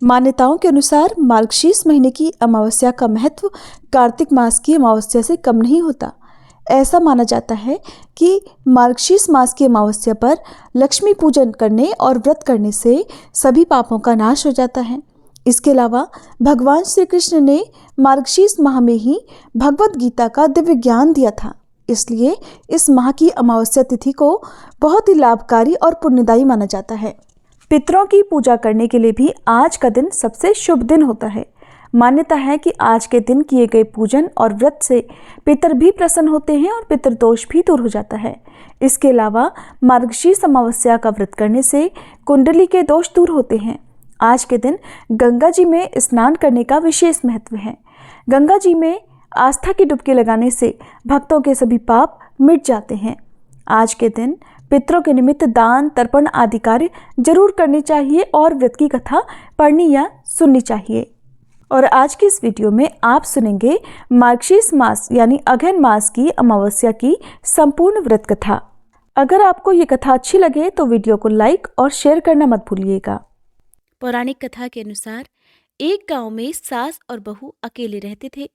मान्यताओं के अनुसार मार्गशीर्ष महीने की अमावस्या का महत्व कार्तिक मास की अमावस्या से कम नहीं होता। ऐसा माना जाता है कि मार्गशीर्ष मास की अमावस्या पर लक्ष्मी पूजन करने और व्रत करने से सभी पापों का नाश हो जाता है। इसके अलावा भगवान श्री कृष्ण ने मार्गशीर्ष माह में ही भगवत गीता का दिव्य ज्ञान दिया था। इसलिए इस माह की अमावस्या तिथि को बहुत ही लाभकारी और पुण्यदायी माना जाता है। पितरों की पूजा करने के लिए भी आज का दिन सबसे शुभ दिन होता है। मान्यता है कि आज के दिन किए गए पूजन और व्रत से पितर भी प्रसन्न होते हैं और पितृदोष भी दूर हो जाता है। इसके अलावा मार्गशीर्ष अमावस्या का व्रत करने से कुंडली के दोष दूर होते हैं। आज के दिन गंगा जी में स्नान करने का विशेष महत्व है। गंगा जी में आस्था की डुबकी लगाने से भक्तों के सभी पाप मिट जाते हैं। आज के दिन पितरों के निमित्त दान तर्पण आदि कार्य जरूर करने चाहिए और व्रत की कथा पढ़नी या सुननी चाहिए। और आज की इस वीडियो में आप सुनेंगे मार्गशीर्ष मास यानी अगहन मास की अमावस्या की संपूर्ण व्रत कथा। अगर आपको ये कथा अच्छी लगे तो वीडियो को लाइक और शेयर करना मत भूलिएगा। पौराणिक कथा के अनुसार एक गांव में सास और बहू अकेले रहते थे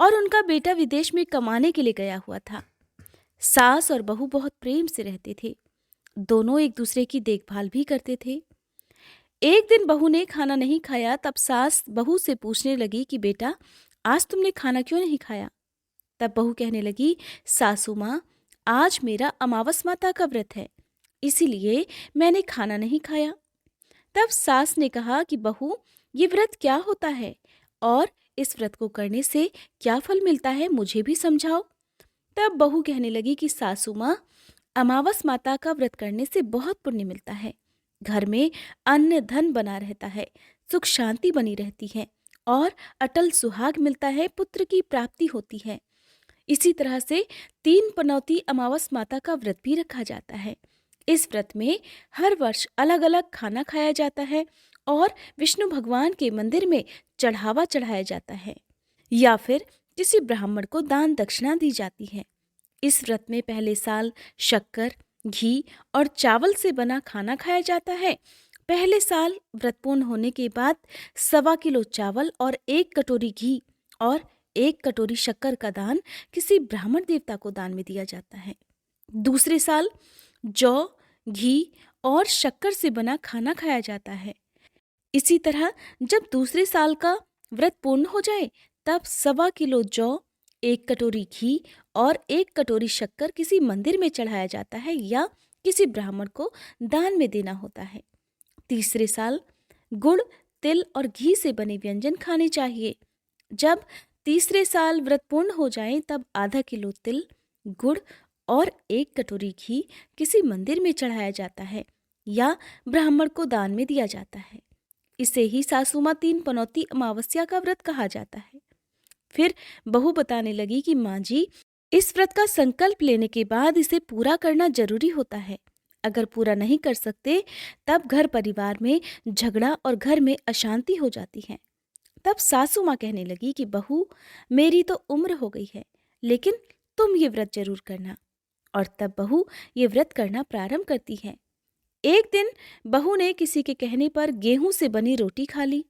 और उनका बेटा विदेश में कमाने के लिए गया हुआ था। सास और बहू बहुत प्रेम से रहते थे। दोनों एक दूसरे की देखभाल भी करते थे। एक दिन बहू ने खाना नहीं खाया, तब सास बहू से पूछने लगी कि बेटा, आज तुमने खाना क्यों नहीं खाया? तब बहू कहने लगी, सासू माँ, आज मेरा अमावस माता का व्रत है, इसीलिए मैंने खाना नहीं खाया। तब सास ने कहा कि बहू, ये व्रत क्या होता है और इस व्रत को करने से क्या फल मिलता है, मुझे भी समझाओ। तब बहू कहने लगी कि सासू माँ, अमावस माता का व्रत करने से बहुत पुण्य मिलता है। घर में अन्न धन बना रहता है, सुख शांति बनी रहती है और अटल सुहाग मिलता है, पुत्र की प्राप्ति होती है। इसी तरह से 3 पनौती अमावस माता का व्रत भी रखा जाता है। इस व्रत में हर वर्ष अलग अलग खाना खाया जाता है और विष्णु भगवान के मंदिर में चढ़ावा चढ़ाया जाता है या फिर किसी ब्राह्मण को दान दक्षिणा दी जाती है। इस व्रत में पहले साल शक्कर, घी और चावल से बना खाना खाया जाता है। पहले साल व्रत पूर्ण होने के बाद 1.25 किलो चावल और 1 कटोरी घी और 1 कटोरी शक्कर का दान किसी ब्राह्मण देवता को दान में दिया जाता है। दूसरे साल जौ, घी और शक्कर से बना खाना खाया जाता है। इसी तरह जब दूसरे साल का व्रत पूर्ण हो जाए तब 1.25 किलो जौ, 1 कटोरी घी और 1 कटोरी शक्कर किसी मंदिर में चढ़ाया जाता है या किसी ब्राह्मण को दान में देना होता है। तीसरे साल गुड़, तिल और घी से बने व्यंजन खाने चाहिए। जब तीसरे साल व्रत पूर्ण हो जाए तब आधा किलो तिल, गुड़ और 1 कटोरी घी किसी मंदिर में चढ़ाया जाता है या ब्राह्मण को दान में दिया जाता है। इसे ही सासू माँ 3 पनौती अमावस्या का व्रत कहा जाता है। फिर बहू बताने लगी कि माँ जी, इस व्रत का संकल्प लेने के बाद इसे पूरा करना जरूरी होता है। अगर पूरा नहीं कर सकते तब घर परिवार में झगड़ा और घर में अशांति हो जाती है। तब सासू माँ कहने लगी कि बहू, मेरी तो उम्र हो गई है, लेकिन तुम ये व्रत जरूर करना। और तब बहू ये व्रत करना प्रारंभ करती है। एक दिन बहू ने किसी के कहने पर गेहूं से बनी रोटी खा ली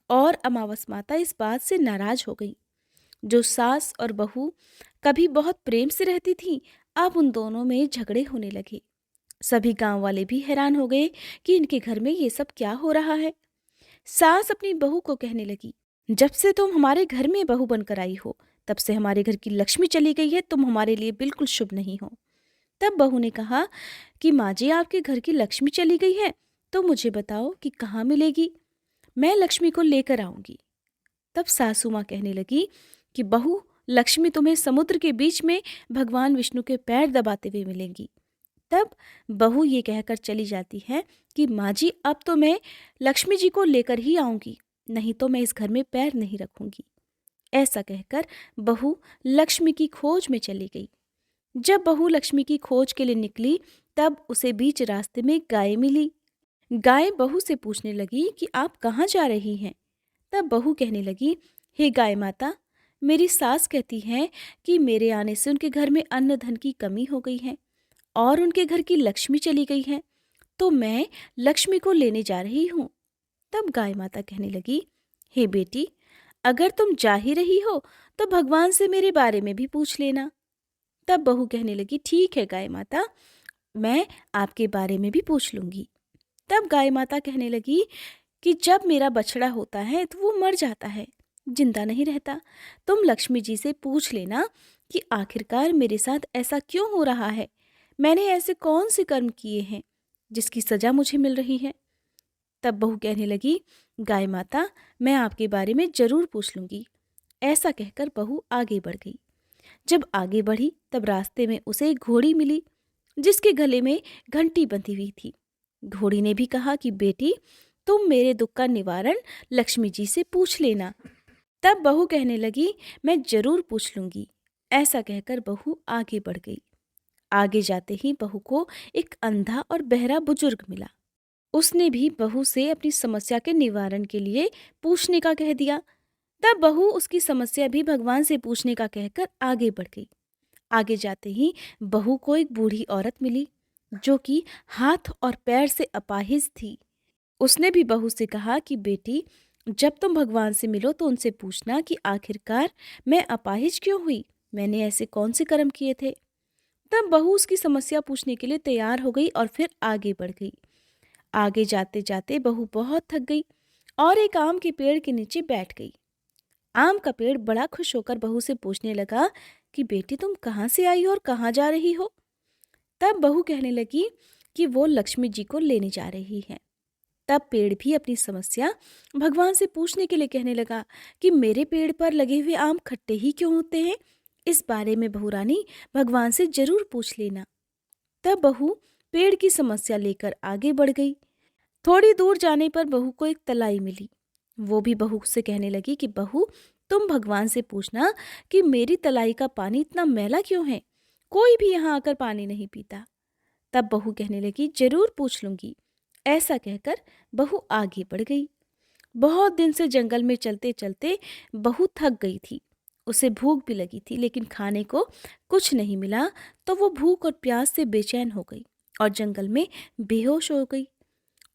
और अमावस माता इस बात से नाराज हो गई। जो सास और बहू कभी बहुत प्रेम से रहती थीं, अब उन दोनों में झगड़े होने लगे। सभी गांव वाले भी हैरान हो गए कि इनके घर में ये सब क्या हो रहा है। सास अपनी बहू को कहने लगी, जब से तुम हमारे घर में बहू बनकर आई हो, तब से हमारे घर की लक्ष्मी चली गई है। तुम हमारे लिए बिल्कुल शुभ नहीं हो। तब बहू ने कहा कि माँ जी, आपके घर की लक्ष्मी चली गई है तो मुझे बताओ कि कहाँ मिलेगी, मैं लक्ष्मी को लेकर आऊंगी। तब सासू माँ कहने लगी कि बहू, लक्ष्मी तुम्हें समुद्र के बीच में भगवान विष्णु के पैर दबाते हुए मिलेंगी। तब बहू ये कहकर चली जाती है कि माँ जी, अब तो मैं लक्ष्मी जी को लेकर ही आऊंगी, नहीं तो मैं इस घर में पैर नहीं रखूंगी। ऐसा कहकर बहू लक्ष्मी की खोज में चली गई। जब बहू लक्ष्मी की खोज के लिए निकली तब उसे बीच रास्ते में गाय मिली। गाय बहू से पूछने लगी कि आप कहाँ जा रही हैं? तब बहू कहने लगी, हे गाय माता, मेरी सास कहती है कि मेरे आने से उनके घर में अन्न धन की कमी हो गई है और उनके घर की लक्ष्मी चली गई है, तो मैं लक्ष्मी को लेने जा रही हूँ। तब गाय माता कहने लगी, हे बेटी, अगर तुम जा ही रही हो तो भगवान से मेरे बारे में भी पूछ लेना। तब बहू कहने लगी, ठीक है गाय माता, मैं आपके बारे में भी पूछ लूंगी। तब गाय माता कहने लगी कि जब मेरा बछड़ा होता है तो वो मर जाता है, जिंदा नहीं रहता। तुम लक्ष्मी जी से पूछ लेना कि आखिरकार मेरे साथ ऐसा क्यों हो रहा है, मैंने ऐसे कौन से कर्म किए हैं जिसकी सजा मुझे मिल रही है। तब बहू कहने लगी, गाय माता, मैं आपके बारे में जरूर पूछ लूंगी। ऐसा कहकर बहू आगे बढ़ गई। जब आगे बढ़ी तब रास्ते में उसे एक घोड़ी मिली जिसके गले में घंटी बंधी हुई थी। घोड़ी ने भी कहा कि बेटी, तुम मेरे दुख का निवारण लक्ष्मी जी से पूछ लेना। तब बहू कहने लगी, मैं जरूर पूछ लूंगी। ऐसा कहकर बहू आगे बढ़ गई। आगे जाते ही बहू को एक अंधा और बहरा बुजुर्ग मिला। उसने भी बहू से अपनी समस्या के निवारण के लिए पूछने का कह दिया। तब बहू उसकी समस्या भी भगवान से पूछने का कहकर आगे बढ़ गई। आगे जाते ही बहू को एक बूढ़ी औरत मिली जो कि हाथ और पैर से अपाहिज थी। उसने भी बहू से कहा कि बेटी, जब तुम भगवान से मिलो तो उनसे पूछना कि आखिरकार मैं अपाहिज क्यों हुई, मैंने ऐसे कौन से कर्म किए थे। तब बहू उसकी समस्या पूछने के लिए तैयार हो गई और फिर आगे बढ़ गई। आगे जाते जाते बहू बहुत थक गई और एक आम के पेड़ के नीचे बैठ गई। आम का पेड़ बड़ा खुश होकर बहू से पूछने लगा कि बेटी, तुम कहाँ से आई हो और कहाँ जा रही हो। तब बहू कहने लगी कि वो लक्ष्मी जी को लेने जा रही है। तब पेड़ भी अपनी समस्या भगवान से पूछने के लिए कहने लगा कि मेरे पेड़ पर लगे हुए आम खट्टे ही क्यों होते हैं, इस बारे में बहू रानी भगवान से जरूर पूछ लेना। तब बहू पेड़ की समस्या लेकर आगे बढ़ गई। थोड़ी दूर जाने पर बहू को एक तलाई मिली। वो भी बहू से कहने लगी कि बहू, तुम भगवान से पूछना कि मेरी तलाई का पानी इतना मैला क्यों है, कोई भी यहाँ आकर पानी नहीं पीता। तब बहू कहने लगी, जरूर पूछ लूंगी। ऐसा कहकर बहू आगे बढ़ गई। बहुत दिन से जंगल में चलते चलते बहू थक गई थी। उसे भूख भी लगी थी, लेकिन खाने को कुछ नहीं मिला तो वो भूख और प्यास से बेचैन हो गई और जंगल में बेहोश हो गई।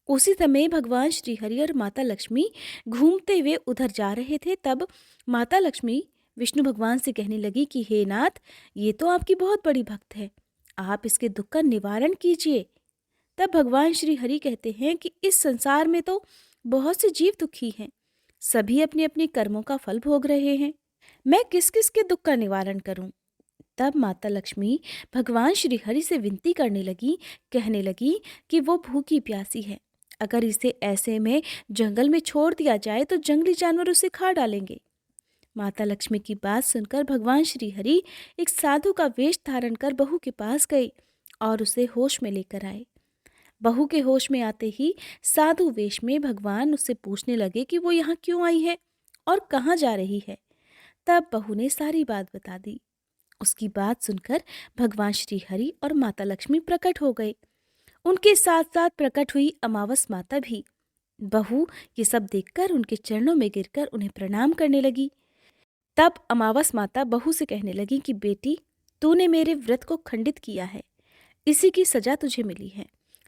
उसी समय भगवान श्री हरि और माता लक्ष्मी घूमते हुए उधर जा रहे थे। तब माता लक्ष्मी विष्णु भगवान से कहने लगी कि हे नाथ, ये तो आपकी बहुत बड़ी भक्त है, आप इसके दुख का निवारण कीजिए। तब भगवान श्री हरि कहते हैं कि इस संसार में तो बहुत से जीव दुखी हैं, सभी अपने अपने कर्मों का फल भोग रहे हैं, मैं किस किस के दुख का निवारण करूं। तब माता लक्ष्मी भगवान श्री हरि से विनती करने लगी, कहने लगी कि वो भूखी प्यासी है, अगर इसे ऐसे में जंगल में छोड़ दिया जाए तो जंगली जानवर उसे खा डालेंगे। माता लक्ष्मी की बात सुनकर भगवान श्री हरि एक साधु का वेश धारण कर बहू के पास गए और उसे होश में लेकर आए। बहू के होश में आते ही साधु वेश में भगवान उससे पूछने लगे कि वो यहाँ क्यों आई है और कहाँ जा रही है। तब बहू ने सारी बात बता दी। उसकी बात सुनकर भगवान श्री हरि और माता लक्ष्मी प्रकट हो गए। उनके साथ साथ प्रकट हुई अमावस माता भी। बहू ये सब देखकर उनके चरणों में गिरकर उन्हें प्रणाम करने लगी। तब अमावस माता बहू से कहने लगी कि बेटी, तूने मेरे व्रत को खंडित किया है, इसी की सजा तुझे मिली है,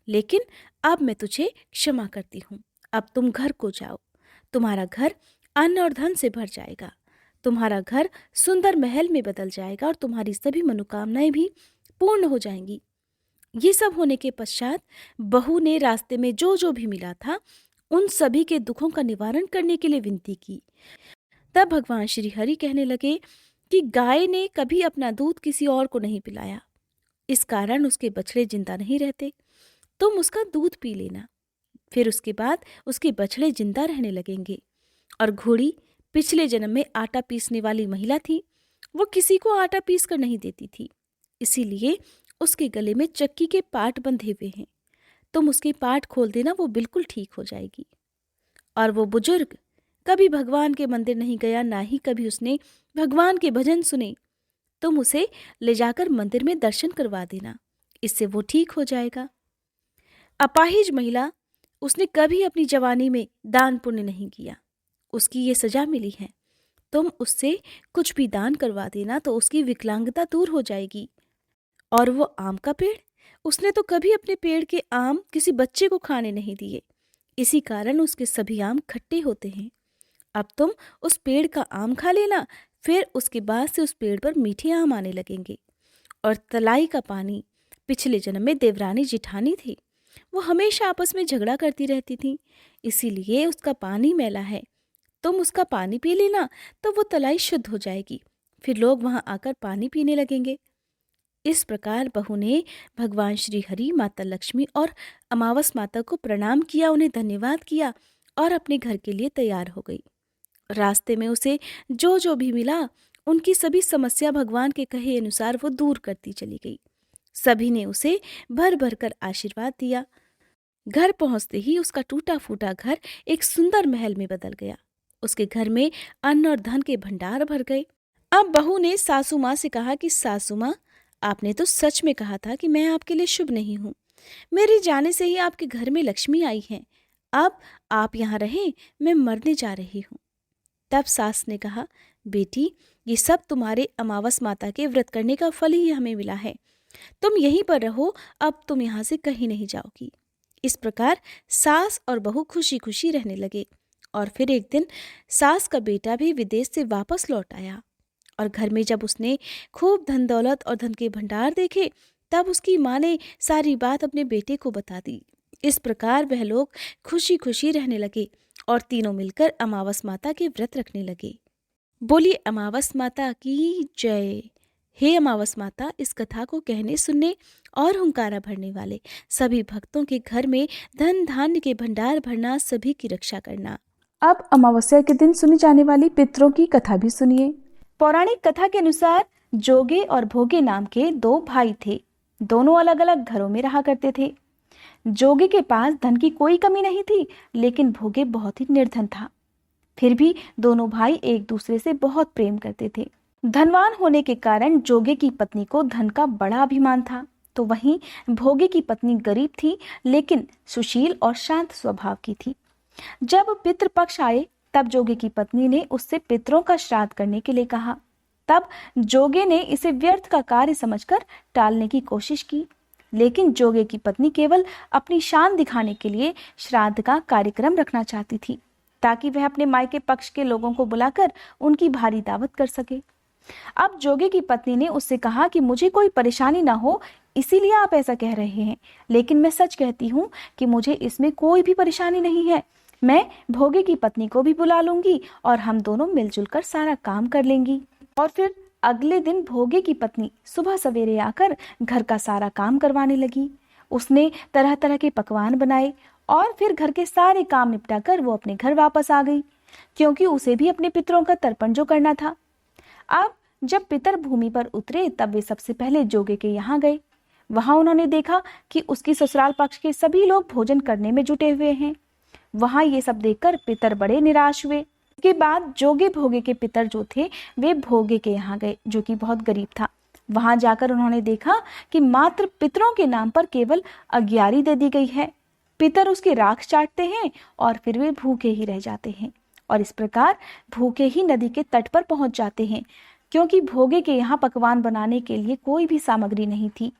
लेकिन अब मैं तुझे क्षमा करती हूँ। अब तुम घर को जाओ, तुम्हारा घर अन्न और धन से भर जाएगा, तुम्हारा घर सुंदर महल में बदल जाएगा और तुम्हारी सभी मनोकामनाएं भी पूर्ण हो जाएंगी। ये सब होने के पश्चात बहू ने रास्ते में जो जो भी मिला था उन सभी के दुखों का निवारण करने के लिए विनती की। तब भगवान श्री हरि कहने लगे कि गाय ने कभी अपना दूध किसी और को नहीं पिलाया, इस कारण उसके बछड़े जिंदा नहीं रहते, तुम उसका दूध पी लेना, फिर उसके बाद उसके बछड़े जिंदा रहने लगेंगे। और घोड़ी पिछले जन्म में आटा पीसने वाली महिला थी, वो किसी को आटा पीस कर नहीं देती थी, इसीलिए उसके गले में चक्की के पाट बंधे हुए हैं, तुम उसके पाट खोल देना, वो बिल्कुल ठीक हो जाएगी। और वो बुजुर्ग कभी भगवान के मंदिर नहीं गया, ना ही कभी उसने भगवान के भजन सुने, तुम उसे ले जाकर मंदिर में दर्शन करवा देना, इससे वो ठीक हो जाएगा। अपाहिज महिला, उसने कभी अपनी जवानी में दान पुण्य नहीं किया, उसकी ये सजा मिली है, तुम उससे कुछ भी दान करवा देना तो उसकी विकलांगता दूर हो जाएगी। और वो आम का पेड़, उसने तो कभी अपने पेड़ के आम किसी बच्चे को खाने नहीं दिए, इसी कारण उसके सभी आम खट्टे होते हैं। अब तुम उस पेड़ का आम खा लेना, फिर उसके बाद से उस पेड़ पर मीठे आम आने लगेंगे। और तलाई का पानी पिछले जन्म में देवरानी जिठानी थी। वो हमेशा आपस में झगड़ा करती रहती थी, इसीलिए उसका पानी मैला है। तुम उसका पानी पी लेना तो वो तलाई शुद्ध हो जाएगी, फिर लोग वहां आकर पानी पीने लगेंगे। इस प्रकार बहू ने भगवान श्री हरि, माता लक्ष्मी और अमावस माता को प्रणाम किया, उन्हें धन्यवाद किया और अपने घर के लिए तैयार हो गई। रास्ते में उसे जो जो भी मिला, उनकी सभी समस्या भगवान के कहे अनुसार वो दूर करती चली गई। सभी ने उसे भर भर कर आशीर्वाद दिया। घर पहुंचते ही उसका टूटा फूटा घर एक सुंदर महल में बदल गया। उसके घर में अन्न और धन के भंडार भर गए। अब बहू ने सासू माँ से कहा कि सासू माँ, आपने तो सच में कहा था कि मैं आपके लिए शुभ नहीं हूँ। मेरे जाने से ही आपके घर में लक्ष्मी आई है। अब आप यहाँ रहें, मैं मरने जा रही हूँ। तब सास ने कहा, बेटी, ये सब तुम्हारे अमावस माता के व्रत करने का फल ही हमें मिला है। तुम यहीं पर रहो, अब तुम यहाँ से कहीं नहीं जाओगी। इस प्रकार सास और बहू खुशी खुशी रहने लगे। और फिर एक दिन सास का बेटा भी विदेश से वापस लौट आया और घर में जब उसने खूब धन दौलत और धन के भंडार देखे, तब उसकी माँ ने सारी बात अपने बेटे को बता दी। इस प्रकार वह लोग खुशी खुशी रहने लगे और तीनों मिलकर अमावस माता के व्रत रखने लगे। बोलिए अमावस माता की जय। हे अमावस माता, इस कथा को कहने, सुनने और हुंकारा भरने वाले सभी भक्तों के घर में धन धान्य के भंडार भरना, सभी की रक्षा करना। अब अमावस्या के दिन सुनी जाने वाली पितरों की कथा भी सुनिए। पौराणिक कथा के अनुसार जोगे और भोगे नाम के दो भाई थे। दोनों अलग अलग घरों में रहा करते थे। जोगे के पास धन की कोई कमी नहीं थी, लेकिन भोगे बहुत ही निर्धन था। फिर भी दोनों भाई एक दूसरे से बहुत प्रेम करते थे। धनवान होने के कारण जोगे की पत्नी को धन का बड़ा अभिमान था, तो वहीं भोगे की पत्नी गरीब थी, लेकिन सुशील और शांत स्वभाव की थी। जब पितृपक्ष आए, तब जोगे की पत्नी ने उससे पितरों का श्राद्ध करने के लिए कहा। तब जोगे ने इसे व्यर्थ का कार्य समझकर टालने की कोशिश की, लेकिन जोगे की पत्नी केवल अपनी शान दिखाने के लिए श्राद्ध का कार्यक्रम रखना चाहती थी, ताकि वह अपने मायके पक्ष के लोगों को बुलाकर उनकी भारी दावत कर सके। अब जोगे की पत्नी ने उससे कहा कि मुझे कोई परेशानी ना हो, इसीलिए आप ऐसा कह रहे हैं, लेकिन मैं सच कहती हूँ कि मुझे इसमें कोई भी परेशानी नहीं है। मैं भोगे की पत्नी को भी बुला लूंगी और हम दोनों मिलजुल कर सारा काम कर लेंगी। और फिर अगले दिन भोगे की पत्नी सुबह सवेरे आकर घर का सारा काम करवाने लगी। उसने तरह तरह के पकवान बनाए और फिर घर के सारे काम निपटाकर वो अपने घर वापस आ गई, क्योंकि उसे भी अपने पितरों का तर्पण जो करना था। अब जब पितर भूमि पर उतरे, तब वे सबसे पहले जोगे के यहाँ गए। वहां उन्होंने देखा कि उसकी ससुराल पक्ष के सभी लोग भोजन करने में जुटे हुए हैं। वहां ये सब देखकर पितर बड़े निराश हुए। उसके बाद जोगे भोगे के पितर जो थे, वे भोगे के यहाँ गए, जो कि बहुत गरीब था। वहां जाकर उन्होंने देखा कि मात्र पितरों के नाम पर केवल अग्यारी दे दी गई है। पितर उसकी राख चाटते हैं और फिर वे भूखे ही रह जाते हैं, और इस प्रकार भूखे ही नदी के तट पर पहुंच जाते हैं, क्योंकि भोगे के यहाँ पकवान बनाने के लिए कोई भी सामग्री नहीं थी।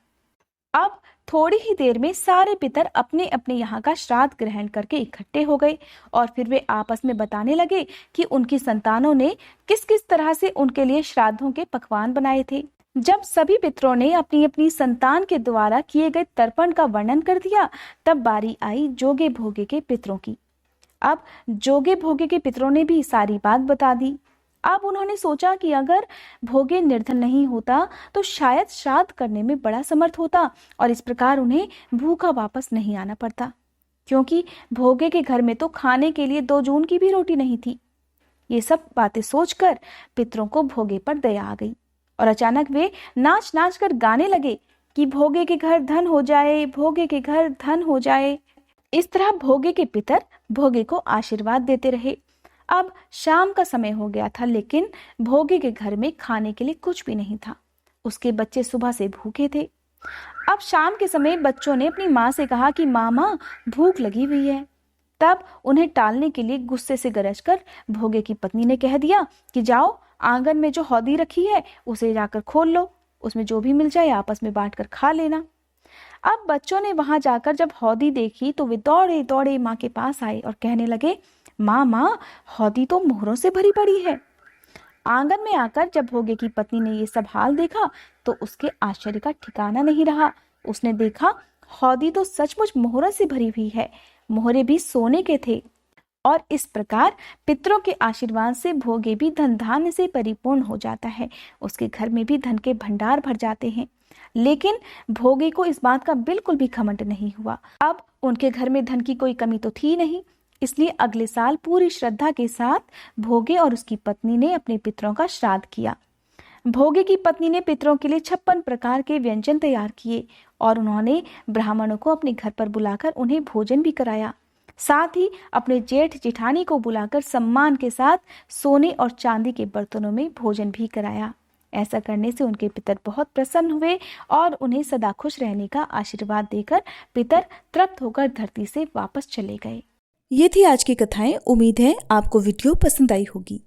अब थोड़ी ही देर में सारे पितर अपने अपने यहाँ का श्राद्ध ग्रहण करके इकट्ठे हो गए और फिर वे आपस में बताने लगे कि उनकी संतानों ने किस किस तरह से उनके लिए श्राद्धों के पकवान बनाए थे। जब सभी पितरों ने अपनी अपनी संतान के द्वारा किए गए तर्पण का वर्णन कर दिया, तब बारी आई जोगे भोगे के पितरों की। अब जोगे भोगे के पितरों ने भी सारी बात बता दी। अब उन्होंने सोचा कि अगर भोगे निर्धन नहीं होता तो शायद श्राद्ध करने में बड़ा समर्थ होता और इस प्रकार उन्हें भूखा वापस नहीं आना पड़ता, क्योंकि भोगे के घर में तो खाने के लिए 2 जून की भी रोटी नहीं थी। ये सब बातें सोचकर पितरों को भोगे पर दया आ गई और अचानक वे नाच नाच कर गाने लगे कि भोगे के घर धन हो जाए, भोगे के घर धन हो जाए। इस तरह भोगे के पितर भोगे को आशीर्वाद देते रहे। अब शाम का समय हो गया था, लेकिन भोगे के घर में खाने के लिए कुछ भी नहीं था। उसके बच्चे सुबह से भूखे थे। अब शाम के समय बच्चों ने अपनी माँ से कहा कि माँ, भूख लगी हुई है। तब उन्हें टालने के लिए गुस्से से गरजकर भोगे की पत्नी ने कह दिया कि जाओ, आंगन में जो हौदी रखी है उसे जाकर खोल लो, उसमें जो भी मिल जाए आपस में बांटकर खा लेना। अब बच्चों ने वहां जाकर जब हौदी देखी तो वे दौड़े दौड़े माँ के पास आए और कहने लगे, माँ माँ, हौदी तो मोहरों से भरी पड़ी है। आंगन में आकर जब भोगे की पत्नी ने ये सब हाल देखा तो उसके आश्चर्य का ठिकाना नहीं रहा। उसने देखा हौदी तो सचमुच मोहरों से भरी हुई है, मोहरे भी सोने के थे। और इस प्रकार पितरों के आशीर्वाद से भोगे भी धन धान्य से परिपूर्ण हो जाता है, उसके घर में भी धन के भंडार भर जाते हैं। लेकिन भोगे को इस बात का बिल्कुल भी घमंड नहीं हुआ। अब उनके घर में धन की कोई कमी तो थी नहीं, इसलिए अगले साल पूरी श्रद्धा के साथ भोगे और उसकी पत्नी ने अपने पितरों का श्राद्ध किया। भोगे की पत्नी ने पितरों के लिए 56 प्रकार के व्यंजन तैयार किए और उन्होंने ब्राह्मणों को अपने घर पर बुलाकर उन्हें भोजन भी कराया। साथ ही अपने जेठ जेठानी को बुलाकर सम्मान के साथ सोने और चांदी के बर्तनों में भोजन भी कराया। ऐसा करने से उनके पितर बहुत प्रसन्न हुए और उन्हें सदा खुश रहने का आशीर्वाद देकर पितर तृप्त होकर धरती से वापस चले गए। ये थी आज की कथाएं। उम्मीद है आपको वीडियो पसंद आई होगी।